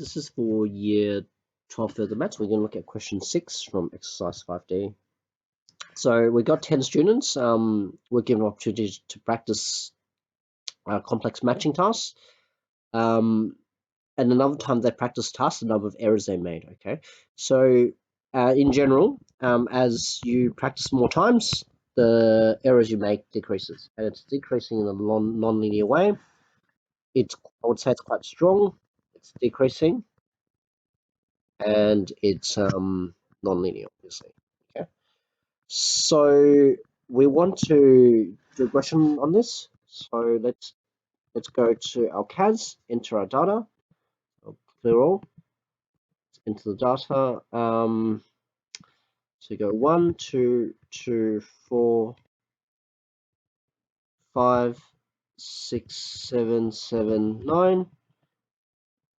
This is for year 12 further maths. We're going to look at question 6 from exercise 5D. So we got 10 students. We're given opportunities to practice complex matching tasks. And another time they practice tasks, the number of errors they made. Okay. So in general, as you practice more times, the errors you make decreases, and it's decreasing in a non-linear way. I would say it's quite strong. It's decreasing, and it's non-linear, obviously. Okay, so we want to do a question on this. So let's go to our CAS, enter our data, clear all, into the data. So go 1, 2, 2, 4, 5, 6, 7, 7, 9.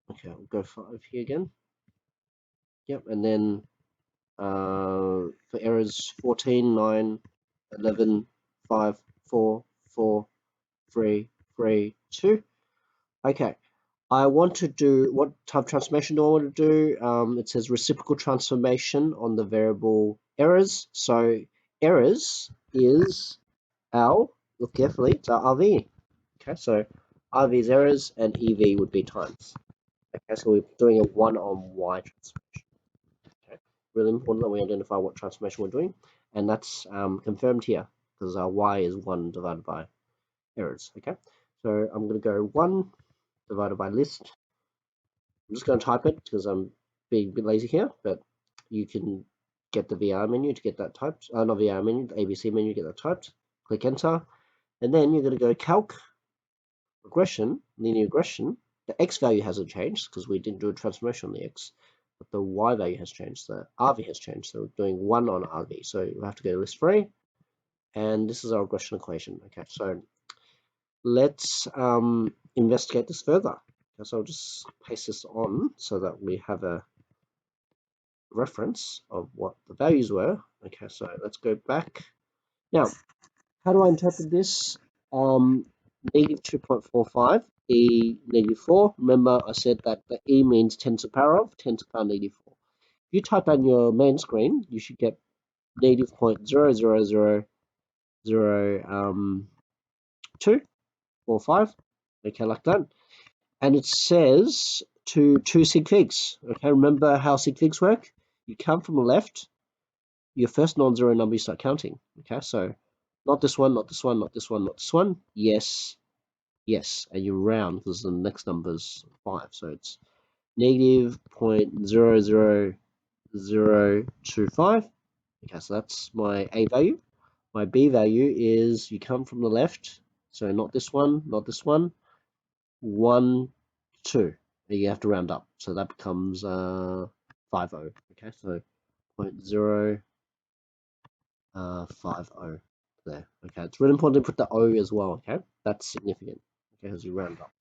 Okay, we'll go 5 here again. Yep, and then for errors 14, 9, 11, 5, 4, 4, 3, 3, 2. Okay, I want to do, what type of transformation do I want to do? It says reciprocal transformation on the variable errors. So errors is our, look carefully, it's our RV. Okay, so RV is errors and EV would be times. Okay, so we're doing a 1 on Y transformation. Okay, really important that we identify what transformation we're doing, and that's confirmed here because our Y is 1 divided by errors. Okay, so I'm going to go 1 divided by list. I'm just going to type it because I'm being a bit lazy here, but you can get the VR menu to get that typed. Not VR menu, the ABC menu to get that typed. Click enter, and then you're going to go calc regression, linear regression. The x value hasn't changed because we didn't do a transformation on the x, but the y value has changed. The RV has changed, so we're doing 1 on RV. So we have to go to list 3, and this is our regression equation. Okay, so let's investigate this further. Okay, so I'll just paste this on so that we have a reference of what the values were. Okay, so let's go back. Now, how do I interpret this? Negative 2.45, E negative 4. Remember, I said that the E means 10 to the power of, 10 to the power negative 4. If you type on your main screen, you should get negative 0.0000245. Okay, like that. And it says to 2 sig figs. Okay, remember how sig figs work? You count from the left, your first non-zero number you start counting. Okay, so not this one, not this one, not this one, not this one. Yes, yes, and you round because the next number is 5, so it's negative 0.00025. Okay, so that's my A value. My B value is you come from the left, so not this one, not this one. 1, 2. You have to round up, so that becomes 50. Okay, so 0.050 there. Okay, it's really important to put the O as well. Okay, that's significant. Okay, as you round up.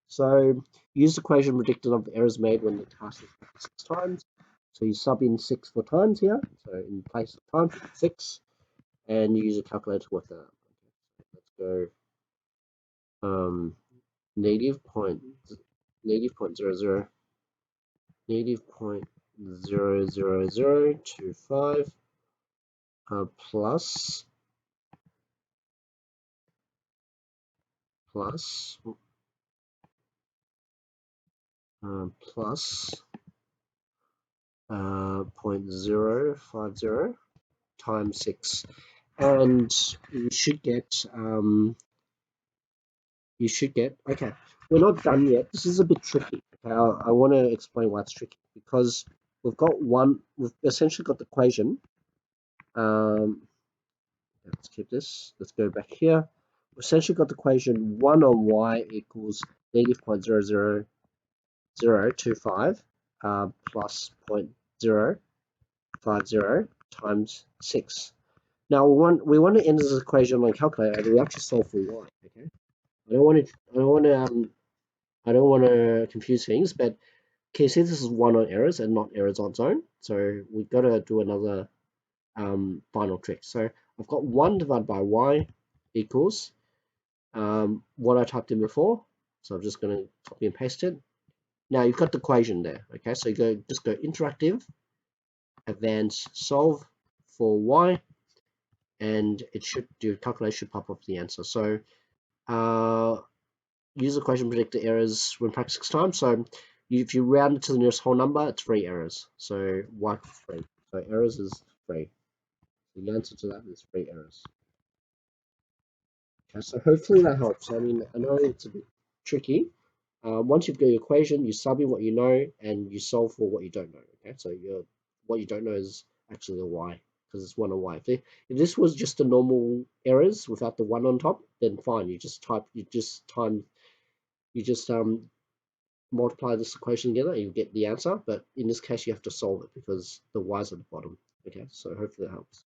So use the equation predicted of the errors made when the task is 6 times. So you sub in 6 for times here. So in place of time, 6, and you use a calculator to work that out. Okay, let's go negative point 0.00 negative 0.00025 plus 0.050 times 6, and you should get okay, we're not done yet. This is a bit tricky. Okay, I want to explain why it's tricky, because we've essentially got the equation. Let's keep this, let's go back here. We've essentially got the equation 1 on y equals negative 0.00025 plus 0.050 times 6. Now we want to enter this equation on a calculator, and we actually solve for y. Okay, I don't want to confuse things, but can you see this is 1 on errors and not errors on its own? So we've got to do another final trick. So I've got 1 divided by y equals what I typed in before. So I'm just going to copy and paste it. Now you've got the equation there. Okay, so just go interactive, advanced solve for y, and it should your calculation should pop up the answer. So use the equation predictor errors when practice 6 times. So if you round it to the nearest whole number, it's 3 errors. So y for 3. So errors is 3. So the answer to that is 3 errors. Okay, so hopefully that helps. I mean, I know it's a bit tricky. Once you've got your equation, you sub in what you know and you solve for what you don't know. Okay, so what you don't know is actually the y because it's 1 and y. If this was just the normal errors without the 1 on top, then fine. You just multiply this equation together and you get the answer. But in this case, you have to solve it because the y's at the bottom. Okay, so hopefully that helps.